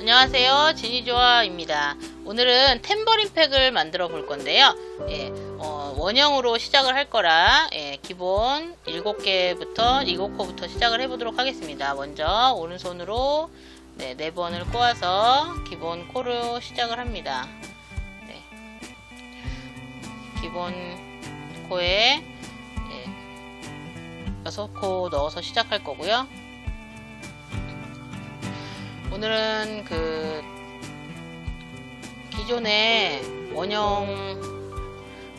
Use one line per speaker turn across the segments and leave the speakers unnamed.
안녕하세요, 지니조아입니다. 오늘은 탬버린 팩을 만들어 볼 건데요. 원형으로 시작을 할 거라 기본 7코부터 시작을 해보도록 하겠습니다. 먼저 오른손으로 4번을 꼬아서 기본 코로 시작을 합니다. 기본 코에 6코 넣어서 시작할 거고요. 오늘은 기존에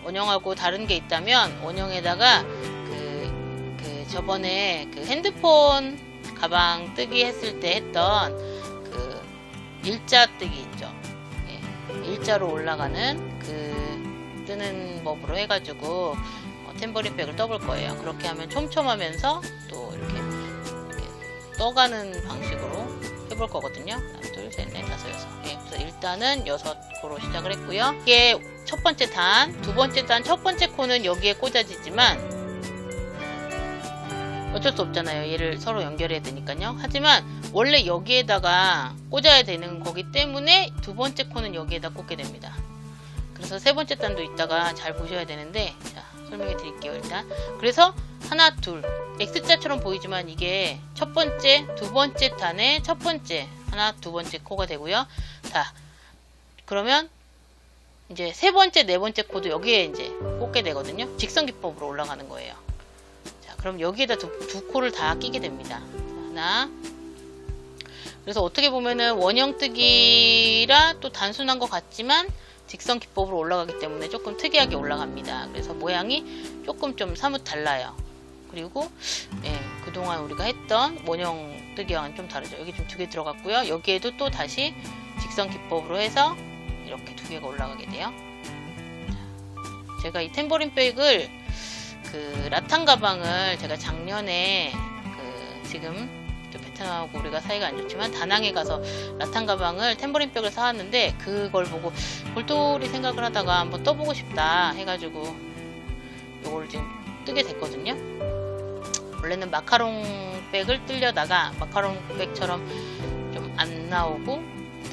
원형하고 다른 게 있다면 원형에다가 저번에 핸드폰 가방 뜨기 했을 때 했던 일자 뜨기 있죠. 일자로 올라가는 뜨는 법으로 해가지고 탬버린 팩을 떠볼 거예요. 그렇게 하면 촘촘하면서 또 이렇게 떠가는 방식으로 해볼 거거든요. 하나, 둘, 셋, 넷, 다섯, 여섯. 그래서 일단은 6코로 시작을 했고요. 이게 첫 번째 단, 두 번째 단, 첫 번째 코는 여기에 꽂아지지만 어쩔 수 없잖아요. 얘를 서로 연결해야 되니까요. 하지만 원래 여기에다가 꽂아야 되는 거기 때문에 두 번째 코는 여기에다 꽂게 됩니다. 그래서 세 번째 단도 이따가 잘 보셔야 되는데, 자, 설명해 드릴게요. 일단 그래서 하나, 둘, X자처럼 보이지만 이게 첫 번째, 두 번째 단의 첫 번째, 하나, 두 번째 코가 되고요. 자, 그러면 이제 세 번째, 네 번째 코도 여기에 이제 꽂게 되거든요. 직선기법으로 올라가는 거예요. 자, 그럼 여기에다 두 코를 다 끼게 됩니다. 자, 하나. 그래서 어떻게 보면은 원형 뜨기라 또 단순한 것 같지만 직선 기법으로 올라가기 때문에 조금 특이하게 올라갑니다. 그래서 모양이 조금 좀 사뭇 달라요. 그리고 그동안 우리가 했던 원형 뜨기와는 좀 다르죠. 여기 좀 2개 들어갔고요. 여기에도 또 다시 직선 기법으로 해서 이렇게 2개가 올라가게 돼요. 제가 이 탬버린 백을 라탄 가방을 제가 작년에 지금 베트남하고 우리가 사이가 안 좋지만 다낭에 가서 라탄 가방을 탬버린 백을 사왔는데 그걸 보고 볼토리 생각을 하다가 한번 떠보고 싶다 해가지고 요거를 지금 뜨게 됐거든요. 원래는 마카롱 백을 뜨려다가 마카롱 백처럼 좀 안 나오고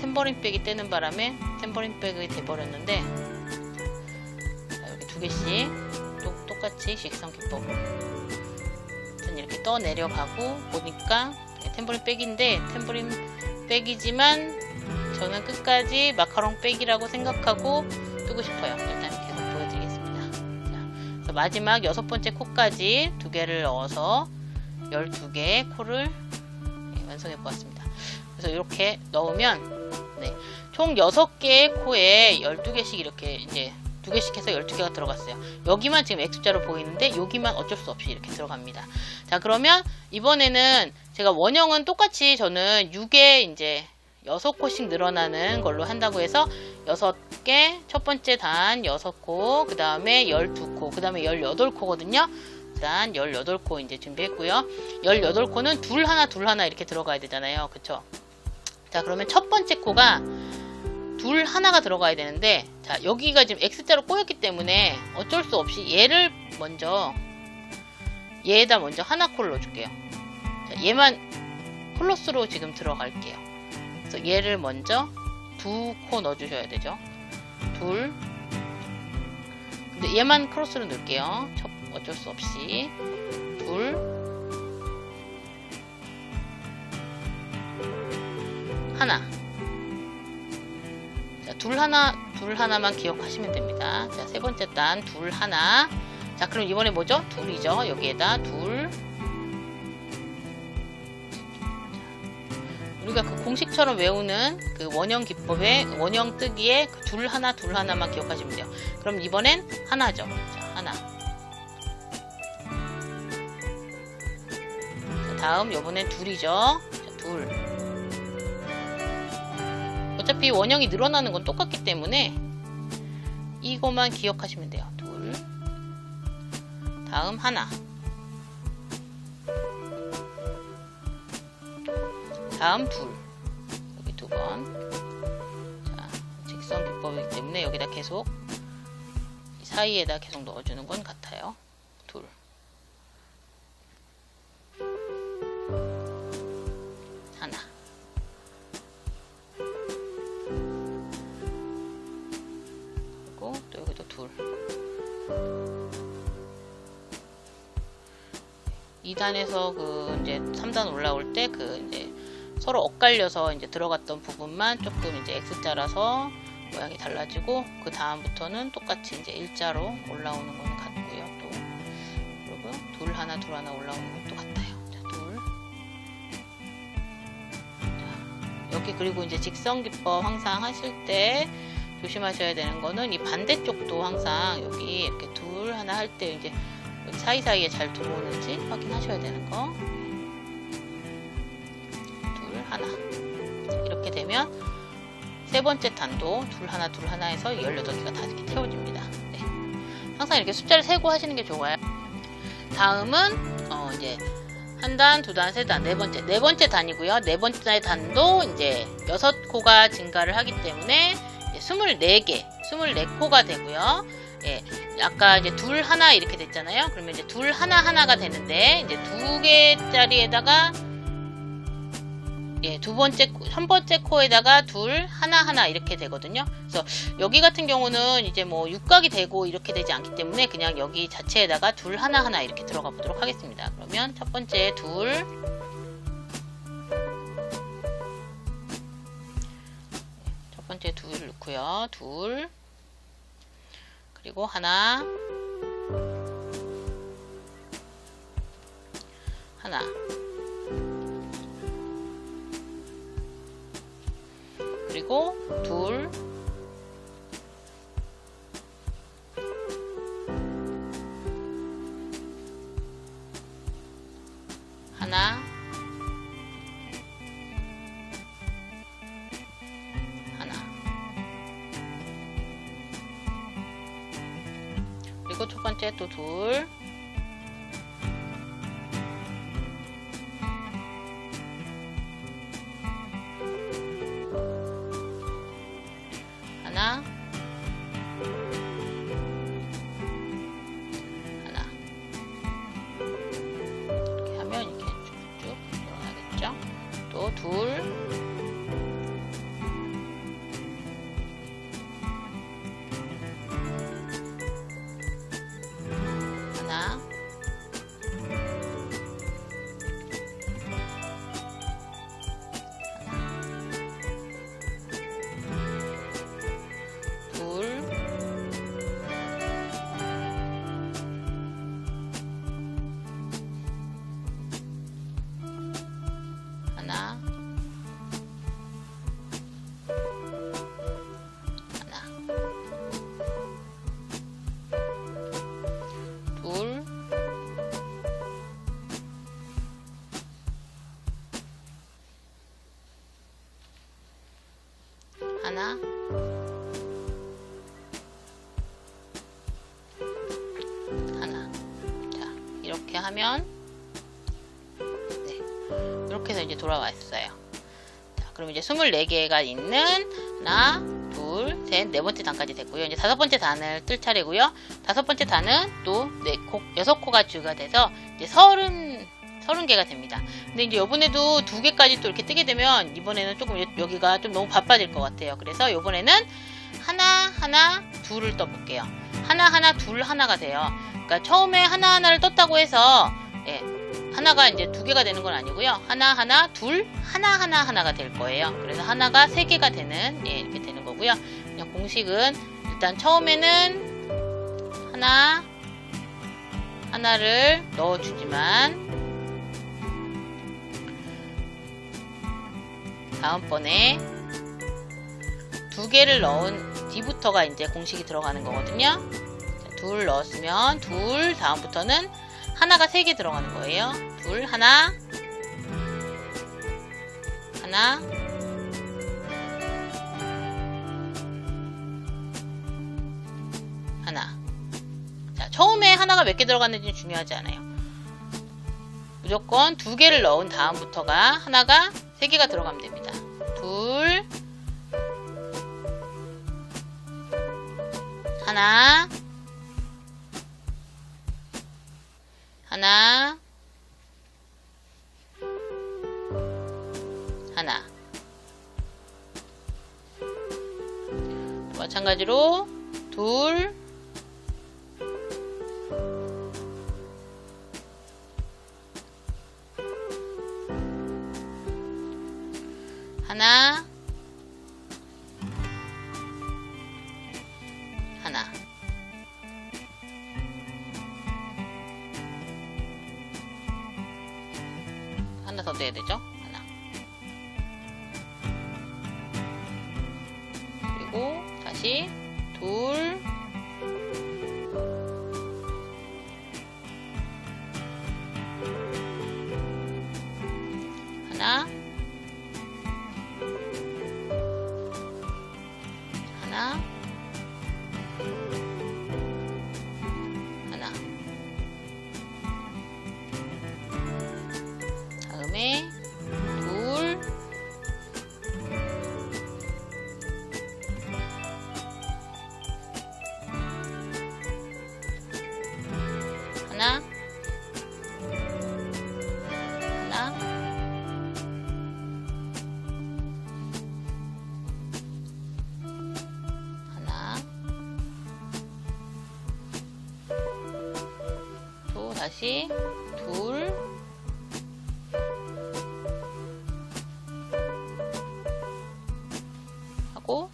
탬버린 백이 뜨는 바람에 탬버린 백이 돼버렸는데, 여기 2개씩 똑같이 직선 기법으로 이렇게 떠 내려가고 보니까 탬버린 백인데 탬버린 백이지만 저는 끝까지 마카롱 백이라고 생각하고 뜨고 싶어요. 일단 계속 보여드리겠습니다. 자, 그래서 마지막 6번째 코까지 2개를 넣어서 12개의 코를 완성해 보았습니다. 그래서 이렇게 넣으면 총 6개의 코에 12개씩 이렇게 이제 2개씩 해서 12개가 들어갔어요. 여기만 지금 X자로 보이는데 여기만 어쩔 수 없이 이렇게 들어갑니다. 자, 그러면 이번에는 제가 원형은 똑같이 저는 6개 이제 6코씩 늘어나는 걸로 한다고 해서 6개, 첫 번째 단 6코, 그 다음에 12코, 그 다음에 18코거든요. 일단 18코 이제 준비했고요. 18코는 둘 하나 이렇게 들어가야 되잖아요. 그쵸? 자, 그러면 첫 번째 코가 둘 하나가 들어가야 되는데, 자, 여기가 지금 X자로 꼬였기 때문에 어쩔 수 없이 얘에다 먼저 하나 코를 넣어줄게요. 자, 얘만 클로스로 지금 들어갈게요. 그래서 얘를 먼저 2코 넣어주셔야 되죠. 둘. 근데 얘만 크로스로 넣을게요. 어쩔 수 없이. 둘. 하나. 자, 둘 하나만 기억하시면 됩니다. 자, 세 번째 단, 둘 하나. 자, 그럼 이번에 뭐죠? 둘이죠. 여기에다 둘. 우리가 공식처럼 외우는 원형 기법의 원형 뜨기에 둘 하나만 기억하시면 돼요. 그럼 이번엔 하나죠. 자, 하나. 자, 다음 요번엔 둘이죠. 자, 둘. 어차피 원형이 늘어나는 건 똑같기 때문에 이것만 기억하시면 돼요. 둘. 다음 하나. 다음 둘. 여기 2번. 자, 직선 기법이기 때문에 여기다 계속 사이에다 계속 넣어주는 건 같아요. 둘. 하나. 2단에서 그 이제 3단 올라올 때 그 이제 서로 엇갈려서 이제 들어갔던 부분만 조금 이제 X자라서 모양이 달라지고, 그 다음부터는 똑같이 이제 일자로 올라오는 거는 같고요. 또 그리고 둘 하나 올라오는 것도 같아요. 자, 둘. 자, 여기 그리고 이제 직선 기법 항상 하실 때 조심하셔야 되는 거는 이 반대쪽도 항상 여기 이렇게 둘 하나 할 때 이제 여기 사이사이에 잘 들어오는지 확인하셔야 되는 거. 둘 하나. 이렇게 되면 세 번째 단도 둘 하나 해서 18개가 다 이렇게 태워집니다. 네. 항상 이렇게 숫자를 세고 하시는 게 좋아요. 다음은 이제 한 단, 두 단, 세 단, 네 번째 단이고요. 네 번째 단도 이제 6코가 증가를 하기 때문에 이제 24코가 되고요. 예, 아까 이제 둘 하나 이렇게 됐잖아요. 그러면 이제 둘 하나가 되는데, 이제 2개짜리에다가 예, 첫 번째 코에다가 둘 하나 이렇게 되거든요. 그래서 여기 같은 경우는 이제 뭐 육각이 되고 이렇게 되지 않기 때문에 그냥 여기 자체에다가 둘 하나 이렇게 들어가 보도록 하겠습니다. 그러면 첫 번째 둘, 첫 번째 둘 넣고요. 둘, 그리고 하나, 그리고 둘, 하나, 그리고 첫 번째 또 둘, 하나, 이렇게 하면 이렇게 쭉쭉 늘어나겠죠. 또 둘, 하나, 둘, 하나, 둘, 하나, 자, 이렇게 하면 네, 이렇게 해서 이제 돌아와 있어요. 자, 그럼 이제 24개가 있는 하나, 둘, 셋, 네 번째 단까지 됐고요. 이제 다섯 번째 단을 뜰 차례고요. 다섯 번째 단은 또 6코가 주가 돼서 이제 30개가 됩니다. 근데 이제 이번에도 2개까지 또 이렇게 뜨게 되면 이번에는 조금 여기가 좀 너무 바빠질 것 같아요. 그래서 이번에는 하나, 둘을 떠볼게요. 하나, 둘, 하나가 돼요. 그러니까 처음에 하나를 떴다고 해서 예, 하나가 이제 2개가 되는 건 아니고요. 하나, 둘, 하나가 될 거예요. 그래서 하나가 3개가 되는 예, 이렇게 되는 거고요. 그냥 공식은 일단 처음에는 하나를 넣어주지만 다음번에 2개를 넣은 뒤부터가 이제 공식이 들어가는 거거든요. 자, 둘 넣었으면 둘, 다음부터는 하나가 3개 들어가는 거예요. 둘, 하나, 자, 처음에 하나가 몇 개 들어갔는지 중요하지 않아요. 무조건 2개를 넣은 다음부터가 하나가 3개가 들어가면 됩니다. 둘, 하나, 마찬가지로 둘, 하나, 하나, 하나 더 넣어야 되죠? 하나. 그리고 다시 둘, 하나, 하나, 하나. 다음에 둘, 하나, 하나, 하나, 또 다시 둘, 하고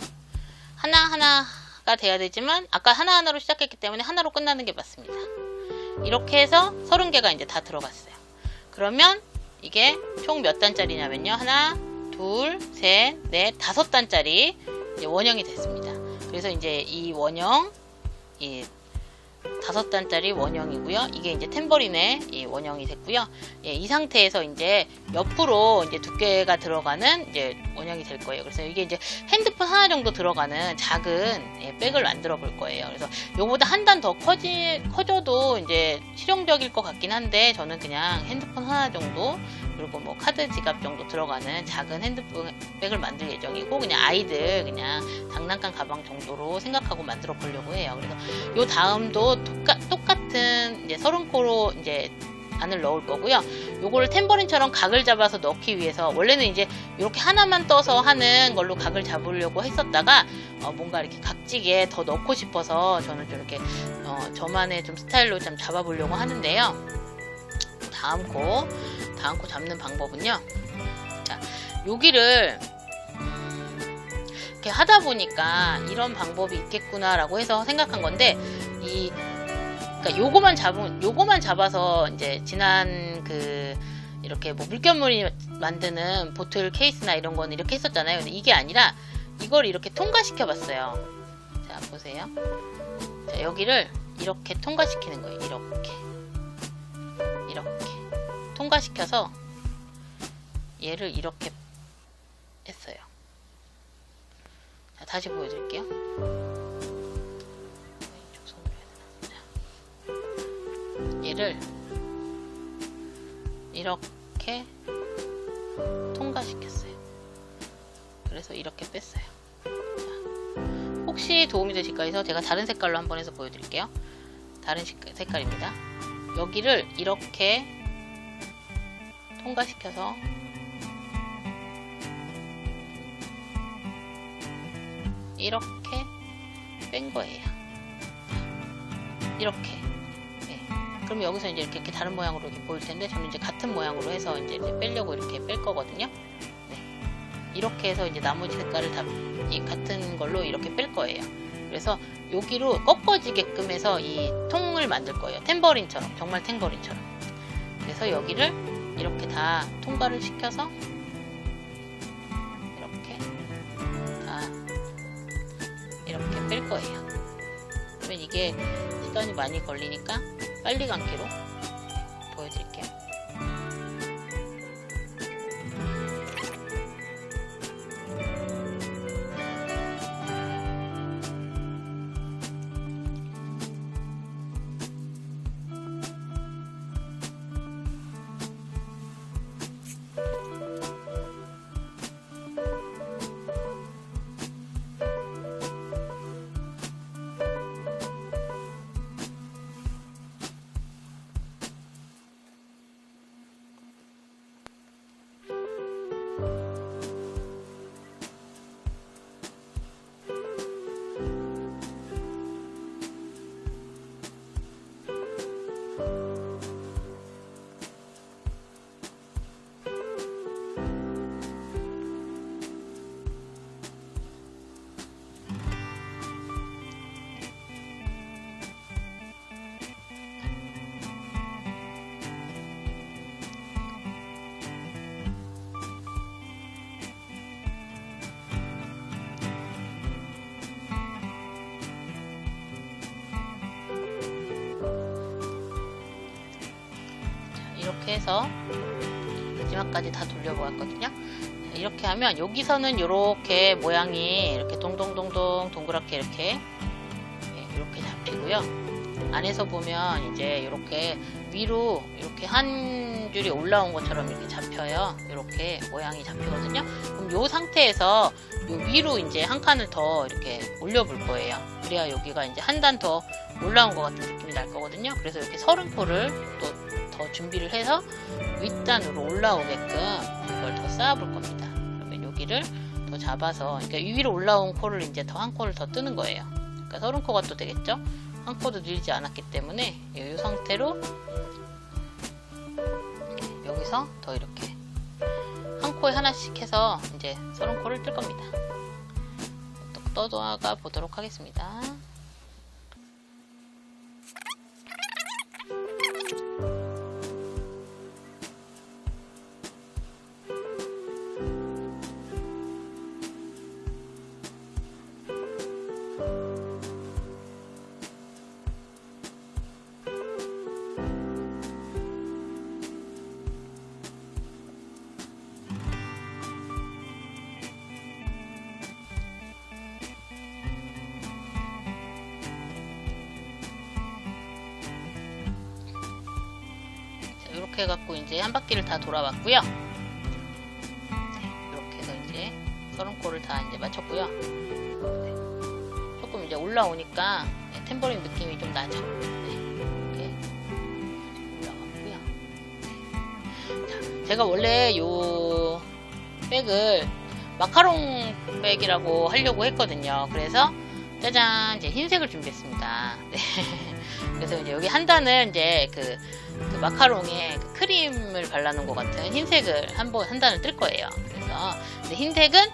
하나하나가 돼야 되지만 아까 하나하나로 시작했기 때문에 하나로 끝나는 게 맞습니다. 이렇게 해서 30개가 이제 다 들어갔어요. 그러면 이게 총 몇 단짜리냐면요. 하나, 둘, 셋, 넷, 5단짜리 이제 원형이 됐습니다. 그래서 이제 이 원형, 이 5단짜리 원형이고요. 이게 이제 탬버린의 이 원형이 됐고요. 예, 이 상태에서 이제 옆으로 이제 두께가 들어가는 이제 원형이 될 거예요. 그래서 이게 이제 핸드폰 하나 정도 들어가는 작은 예, 백을 만들어 볼 거예요. 그래서 요거보다 한 단 더 커져도 이제 실용적일 것 같긴 한데 저는 그냥 핸드폰 하나 정도 그리고 뭐 카드 지갑 정도 들어가는 작은 핸드폰 백을 만들 예정이고 그냥 아이들 그냥 장난감 가방 정도로 생각하고 만들어 보려고 해요. 그래서 요 다음도 똑같은 이제 30코로 이제 안을 넣을 거고요. 요거를 탬버린처럼 각을 잡아서 넣기 위해서 원래는 이제 이렇게 하나만 떠서 하는 걸로 각을 잡으려고 했었다가 뭔가 이렇게 각지게 더 넣고 싶어서 저는 좀 이렇게 저만의 좀 스타일로 좀 잡아보려고 하는데요. 다음 코 잡는 방법은요. 자, 여기를 이렇게 하다 보니까 이런 방법이 있겠구나라고 해서 생각한 건데 그러니까 요거만 잡아서 이제 지난 이렇게 뭐 물결무늬 만드는 보틀 케이스나 이런 거는 이렇게 했었잖아요. 근데 이게 아니라 이걸 이렇게 통과시켜 봤어요. 자, 보세요. 자, 여기를 이렇게 통과시키는 거예요. 이렇게 통과시켜서 얘를 이렇게 했어요. 자, 다시 보여드릴게요. 얘를 이렇게 통과시켰어요. 그래서 이렇게 뺐어요. 자, 혹시 도움이 되실까 해서 제가 다른 색깔로 한번 해서 보여드릴게요. 다른 색깔입니다. 여기를 이렇게 통과시켜서 이렇게 뺀 거예요. 이렇게. 네. 그럼 여기서 이제 이렇게 다른 모양으로 이렇게 보일 텐데 저는 이제 같은 모양으로 해서 이제 빼려고 이렇게 뺄 거거든요. 네. 이렇게 해서 이제 나머지 색깔을 다 같은 걸로 이렇게 뺄 거예요. 그래서 여기로 꺾어지게끔 해서 이 통을 만들 거예요. 탬버린처럼, 정말 탬버린처럼. 그래서 여기를 이렇게 다 통과를 시켜서 이렇게 뺄 거예요. 그러면 이게 시간이 많이 걸리니까 빨리 감기로 보여드릴게요. 이렇게 해서 마지막까지 다 돌려보았거든요. 이렇게 하면 여기서는 이렇게 모양이 이렇게 동동동동 동그랗게 이렇게 잡히고요. 안에서 보면 이제 이렇게 위로 이렇게 한 줄이 올라온 것처럼 이렇게 잡혀요. 이렇게 모양이 잡히거든요. 그럼 이 상태에서 요 위로 이제 한 칸을 더 이렇게 올려볼 거예요. 그래야 여기가 이제 한 단 더 올라온 것 같은 느낌이 날 거거든요. 그래서 이렇게 30코를 또 더 준비를 해서 윗단으로 올라오게끔 이걸 더 쌓아볼 겁니다. 그러면 여기를 더 잡아서, 그러니까 위로 올라온 코를 이제 더 한 코를 더 뜨는 거예요. 그러니까 30코가 또 되겠죠? 한 코도 늘지 않았기 때문에 이 상태로 여기서 더 이렇게 한 코에 하나씩 해서 이제 30코를 뜰 겁니다. 또 떠나가 보도록 하겠습니다. 이렇게 해갖고 이제 한 바퀴를 다 돌아봤고요. 이렇게 해서 이제 30코를 다 이제 맞췄고요. 조금 이제 올라오니까 탬버린 느낌이 좀 나죠. 이렇게 올라갔고요. 자, 제가 원래 요 백을 마카롱 백이라고 하려고 했거든요. 그래서 짜잔, 이제 흰색을 준비했습니다. 네. 그래서 이제 여기 한 단은 이제 그 마카롱에 그 크림을 발라놓은 것 같은 흰색을 한 단을 뜰 거예요. 그래서 흰색은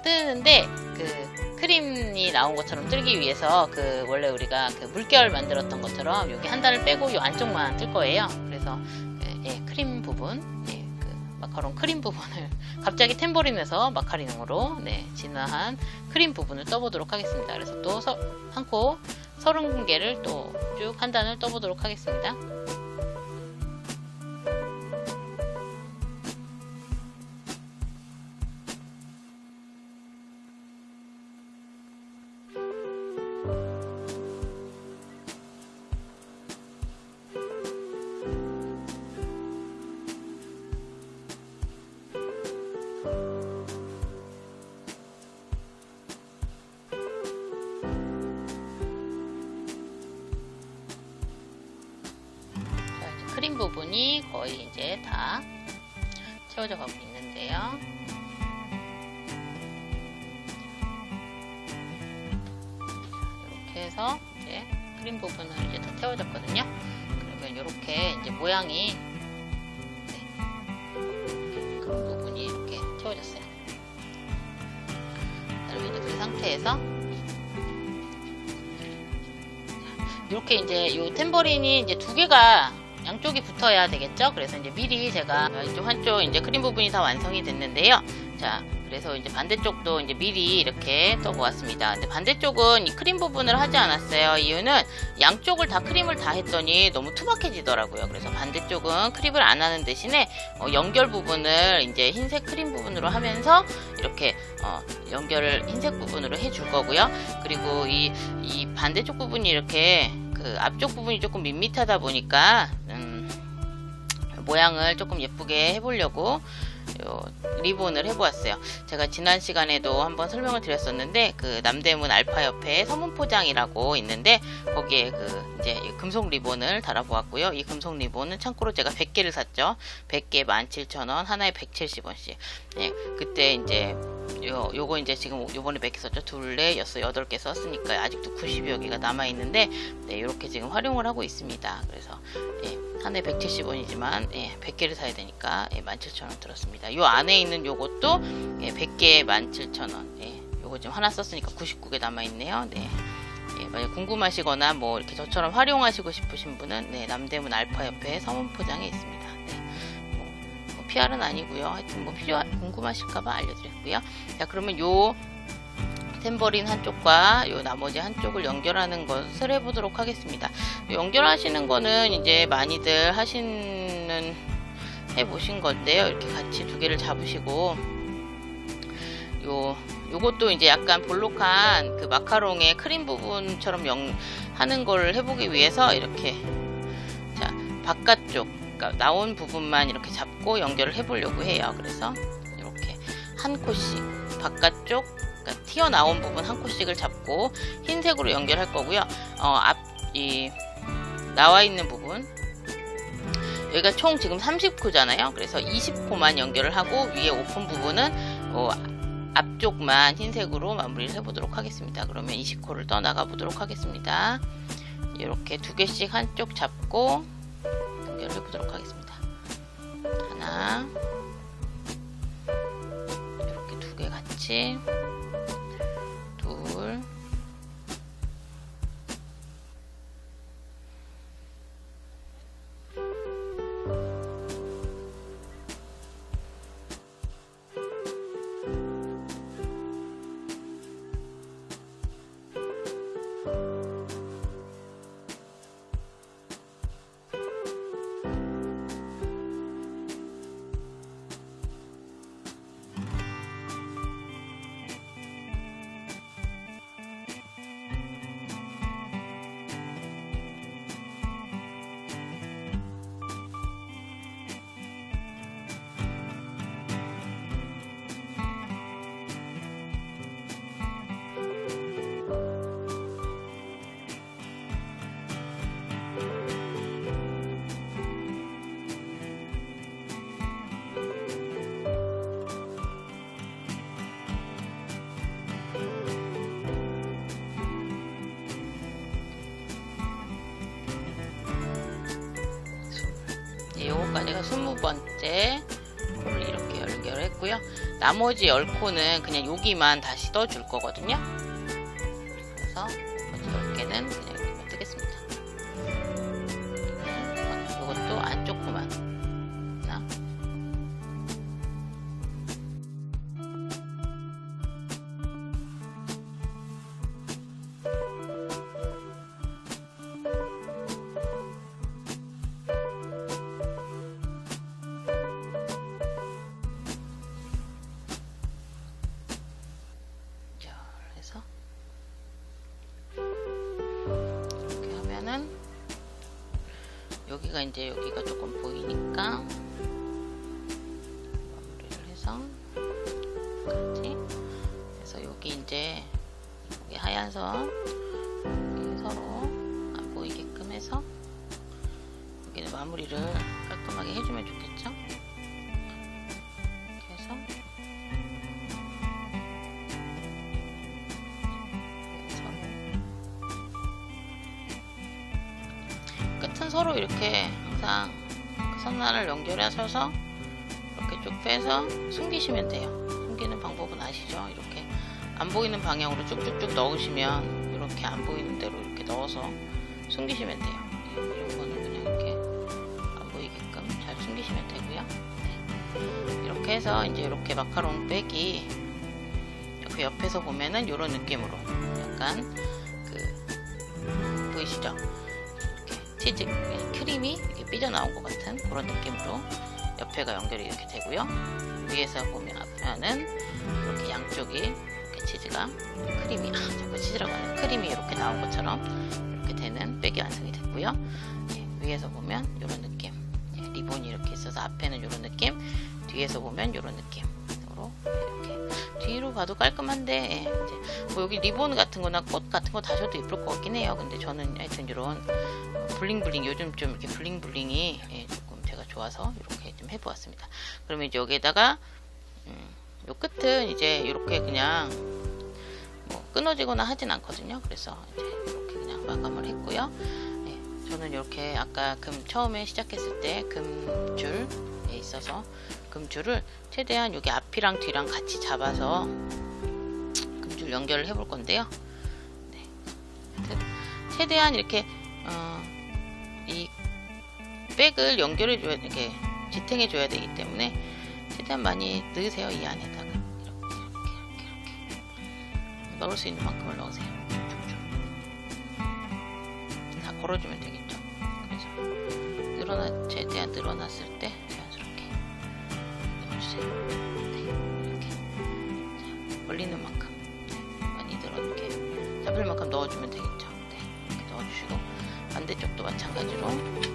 뜨는데 그 크림이 나온 것처럼 뜨기 위해서 그 원래 우리가 그 물결 만들었던 것처럼 여기 한 단을 빼고 이 안쪽만 뜰 거예요. 그래서 크림 부분, 그 마카롱 크림 부분을 갑자기 탬버린에서 마카롱으로 진화한 크림 부분을 떠보도록 하겠습니다. 그래서 또 한 코 30개를 또 쭉 한 단을 떠보도록 하겠습니다. 크림 부분이 거의 이제 다 채워져 가고 있는데요. 이렇게 해서 이제 크림 부분은 이제 다 채워졌거든요. 그러면 이렇게 이제 모양이 크림 부분이 이렇게 채워졌어요. 그리고 이제 그 상태에서 이렇게 이제 이 탬버린이 이제 두 개가 양쪽이 붙어야 되겠죠. 그래서 이제 미리 제가 이쪽 한쪽 이제 크림 부분이 다 완성이 됐는데요. 자, 그래서 이제 반대쪽도 이제 미리 이렇게 떠보았습니다. 근데 반대쪽은 이 크림 부분을 하지 않았어요. 이유는 양쪽을 다 크림을 다 했더니 너무 투박해지더라고요. 그래서 반대쪽은 크림을 안 하는 대신에 연결 부분을 이제 흰색 크림 부분으로 하면서 이렇게 연결을 흰색 부분으로 해줄 거고요. 그리고 이 반대쪽 부분이 이렇게 그 앞쪽 부분이 조금 밋밋하다 보니까 모양을 조금 예쁘게 해보려고 요 리본을 해보았어요. 제가 지난 시간에도 한번 설명을 드렸었는데 그 남대문 알파 옆에 서문포장이라고 있는데 거기에 그 이제 금속 리본을 달아보았고요. 이 금속 리본은 참고로 제가 100개를 샀죠. 100개 17,000원, 하나에 170원씩. 네, 그때 이제 요거 이제 지금 요번에 몇 개 썼죠? 둘레, 8개 썼으니까 아직도 90여 개가 남아있는데 이렇게 지금 활용을 하고 있습니다. 그래서 하나에 170원이지만 100개를 사야 되니까 17,000원 들었습니다. 요 안에 있는 요것도 100개에 17,000원. 요거 지금 하나 썼으니까 99개 남아있네요. 만약 궁금하시거나 뭐 이렇게 저처럼 활용하시고 싶으신 분은 남대문 알파 옆에 서문포장에 있습니다. 뭐 PR은 아니고요. 하여튼 뭐 궁금하실까봐 알려드렸고요. 자, 그러면 요 탬버린 한쪽과 요 나머지 한쪽을 연결하는 것을 해보도록 하겠습니다. 연결하시는 거는 이제 많이들 하시는 보면은 해 보신 건데요. 이렇게 같이 두 개를 잡으시고, 요것도 이제 약간 볼록한 그 마카롱의 크림 부분처럼 하는 걸 해보기 위해서 이렇게, 자, 바깥쪽, 그러니까 나온 부분만 이렇게 잡고 연결을 해보려고 해요. 그래서 이렇게 한 코씩 바깥쪽, 그러니까 튀어나온 부분 한 코씩을 잡고 흰색으로 연결할 거고요. 나와 있는 부분, 여기가 총 지금 30코잖아요. 그래서 20코만 연결을 하고 위에 오픈 부분은 앞쪽만 흰색으로 마무리를 해보도록 하겠습니다. 그러면 20코를 떠나가 보도록 하겠습니다. 이렇게 두 개씩 한쪽 잡고 연결을 해보도록 하겠습니다. 하나, 이렇게 두 개 같이, 둘, 요거까지가 20번째 코를 이렇게 연결했고요. 나머지 10코는 그냥 여기만 다시 떠줄 거거든요. 그래서 나머지 10개는 그냥 이렇게 뜨겠습니다. 요것도 안쪽 코만 하나, 이렇게 하면은 여기가 이제 여기가 조금 보이니까 마무리를 해서 같이, 그래서 여기 이제 여기 하얀 선 여기 서로 안 보이게끔 해서 여기는 마무리를 깔끔하게 해주면 좋겠죠. 이렇게 해서 끝은 서로 이렇게 항상 그 선란을 연결하셔서 이렇게 쭉 빼서 숨기시면 돼요. 숨기는 방법은 아시죠? 이렇게 안 보이는 방향으로 쭉쭉쭉 넣으시면 이렇게 안 보이는 대로 이렇게 넣어서 숨기시면 돼요. 이런 거는 그냥 이렇게 안 보이게끔 잘 숨기시면 되고요. 네. 이렇게 해서 이제 이렇게 마카롱 백이 이렇게 옆에서 보면은 이런 느낌으로 약간 그 보이시죠? 치즈 크림이 이렇게 삐져나온 것 같은 그런 느낌으로 옆에가 연결이 이렇게 되고요. 위에서 보면 앞에는 이렇게 양쪽이 이렇게 치즈가 크림이 자꾸 치즈라고 하네요. 크림이 이렇게 나온 것처럼 이렇게 되는 백이 완성이 됐고요. 예, 위에서 보면 이런 느낌, 예, 리본이 이렇게 있어서 앞에는 이런 느낌, 뒤에서 보면 이런 느낌으로 이렇게 뒤로 봐도 깔끔한데, 예, 이제 뭐 여기 리본 같은 거나 꽃 같은 거 다셔도 예쁠 것 같긴 해요. 근데 저는 하여튼 이런 블링블링, 요즘 좀 이렇게 블링블링이, 예, 조금 제가 좋아서 이렇게 좀 해보았습니다. 그러면 이제 여기에다가 요 끝은 이제 이렇게 그냥 뭐 끊어지거나 하진 않거든요. 그래서 이제 이렇게 그냥 마감을 했고요. 예, 저는 이렇게 아까 처음에 시작했을 때 금줄에 있어서 금줄을 최대한 여기 앞이랑 뒤랑 같이 잡아서 금줄 연결을 해볼 건데요. 네. 최대한 이렇게 이 백을 연결해 줘야, 이렇게 지탱해 줘야 되기 때문에 최대한 많이 넣으세요. 이 안에다가 이렇게 넣을 수 있는 만큼을 넣으세요. 쭉쭉 다 걸어주면 되겠죠. 그래서 최대한 늘어났을 때 자연스럽게 넣어주세요. 네, 이렇게. 자, 걸리는 만큼 많이 늘어놓게 잡을 만큼 넣어주면 되겠죠. 네, 이렇게 넣어주시고 반대쪽도 마찬가지로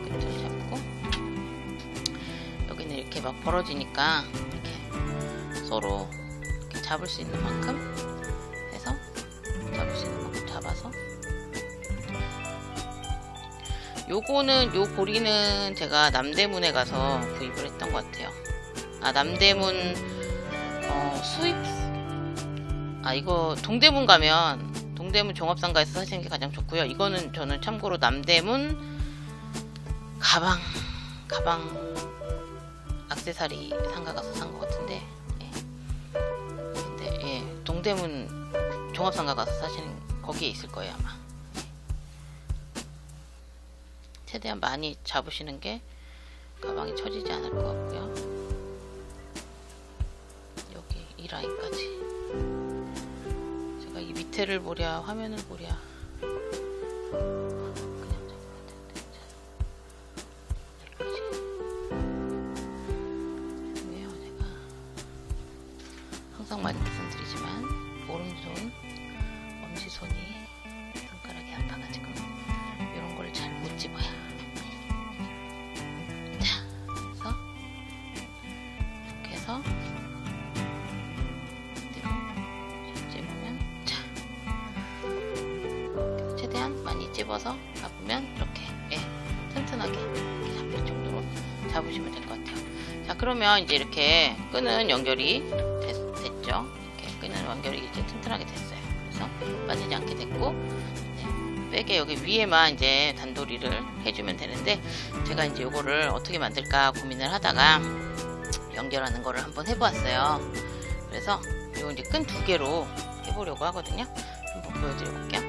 끝을 잡고 여기는 이렇게 막 벌어지니까 이렇게 서로 이렇게 잡을 수 있는 만큼 해서 잡을 수 있는 만큼 잡아서 요거는 요 고리는 제가 남대문에 가서 구입을 했던 것 같아요. 아 남대문 수입 이거 동대문 가면 동대문 종합상가에서 사시는 게 가장 좋고요. 이거는 저는 참고로 남대문 가방 액세서리 상가 가서 산 것 같은데 예. 근데 예, 동대문 종합상가 가서 사시는 거기에 있을 거예요 아마. 최대한 많이 잡으시는 게 가방이 처지지 않을 것 같고요. 여기 이 라인까지 제가 이 밑에를 보랴 화면을 보랴 그냥 잡으면 되는데 여기까지 왜요? 제가 항상 말씀드리지만 오른손 엄지손이 손가락이 아파가지고 이런 걸 잘 못 집어요. 자, 그래서 이렇게 해서 뒤로 집으면 자, 최대한 많이 집어서 잡으면 이렇게 예, 튼튼하게 이렇게 잡힐 정도로 잡으시면 될 것 같아요. 자, 그러면 이제 이렇게 끈은 연결이 됐죠. 이렇게 끈은 연결이 이제 튼튼하게 됐어요. 그래서 빠지지 않게 됐고. 백에 여기 위에만 이제 단도리를 해주면 되는데 제가 이제 요거를 어떻게 만들까 고민을 하다가 연결하는 거를 한번 해보았어요. 그래서 이거 이제 끈 2개로 해보려고 하거든요. 한번 보여드려 볼게요.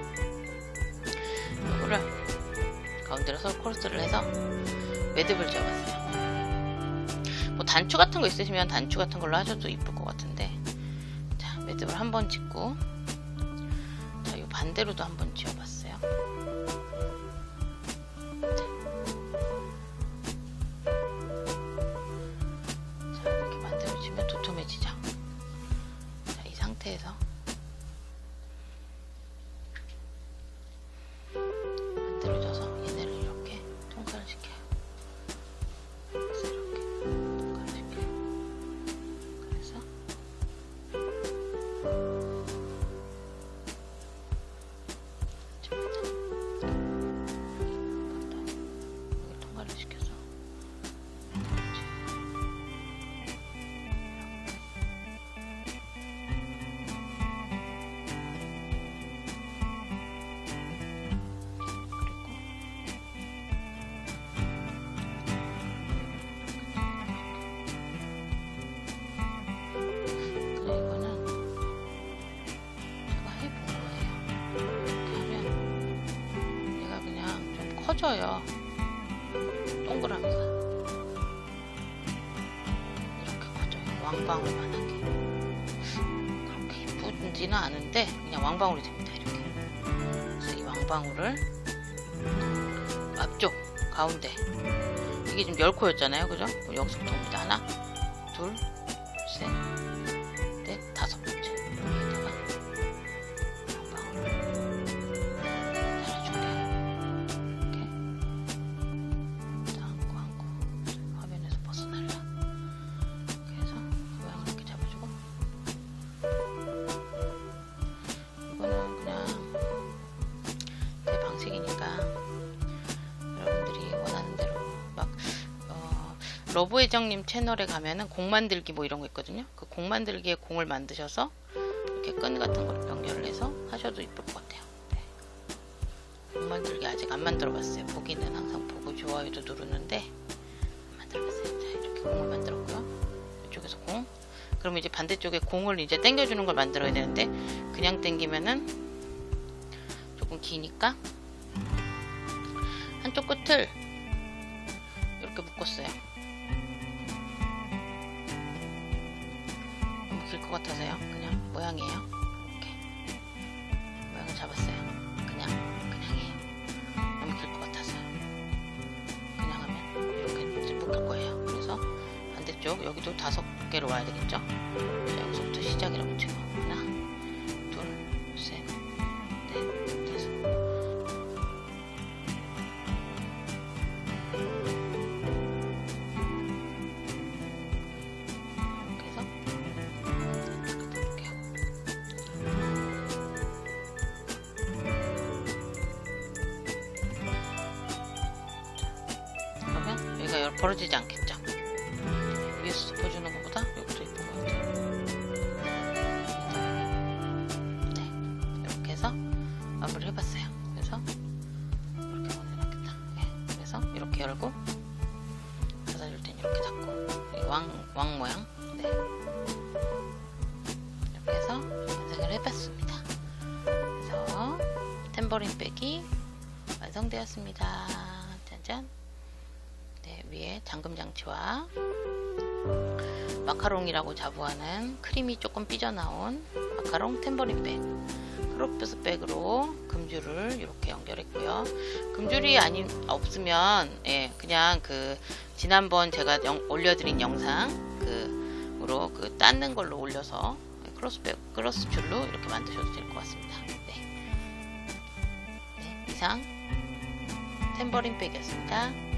요거를 가운데로 서로 코러스를 해서 매듭을 지어봤어요. 뭐 단추 같은 거 있으시면 단추 같은 걸로 하셔도 이쁠 것 같은데 자, 매듭을 한번 짓고 자, 요 반대로도 한번 지어봤어요. 자, 이렇게 만들어지면 도톰해지죠. 자, 이 상태에서 만들어져서 얘네를 이렇게 통과를 시켜요. 그래서 이렇게 통과를 시켜요. 그래서 통과를 시켜서 커져요. 동그라미가 이렇게 커져요. 왕방울만하게. 그렇게 이쁘지는 않은데 그냥 왕방울이 됩니다. 이렇게. 그래서 이 왕방울을 앞쪽 가운데 이게 지금 10코였잖아요. 그죠? 여기서부터입니다. 하나, 둘, 셋, 넷, 5번째. 여기에다가 러브애정님 채널에 가면은 공 만들기 뭐 이런 거 있거든요. 그 공 만들기에 공을 만드셔서 이렇게 끈 같은 걸 연결을 해서 하셔도 이쁠 것 같아요. 네. 공 만들기 아직 안 만들어 봤어요. 보기는 항상 보고 좋아요도 누르는데 안 만들어 봤어요. 자, 이렇게 공을 만들었고요. 이쪽에서 공. 그러면 이제 반대쪽에 공을 이제 당겨주는 걸 만들어야 되는데 그냥 당기면은 조금 기니까 한쪽 끝을 이렇게 묶었어요. 길 것 같아서요. 그냥 모양이에요. 이렇게 모양을 잡았어요. 그냥이에요. 너무 길 것 같아서 그냥 하면 반대쪽 여기도 5개로 와야 되겠죠. 자, 여기서부터 시작이라고 치고 하나, 둘, 셋, 넷, 다섯. 이렇게 해서 볼게요. 그러면 여기가 벌어지지 않겠죠. 위에서 보여주는 것보다 여기도 예쁜 것 같아요. 네, 이렇게 해서 마무리 해봤어요. 그래서 이렇게 보내놨겠다. 네, 그래서 이렇게 열고 닫아줄 땐 이렇게 닫고 왕 모양. 네, 이렇게 해서 완성을 해봤습니다. 그래서 탬버린 백이 완성되었습니다. 짠짠. 네, 위에 잠금 장치와 마카롱이라고 자부하는 크림이 조금 삐져나온 마카롱 탬버린 백, 크롭스 백으로 금줄을 이렇게 연결했고요. 금줄이 없으면 그냥 그 지난번 제가 올려드린 영상 으로 닦는 걸로 올려서 크로스 줄로 이렇게 만드셔도 될 것 같습니다. 네, 이상 탬버린 백이었습니다.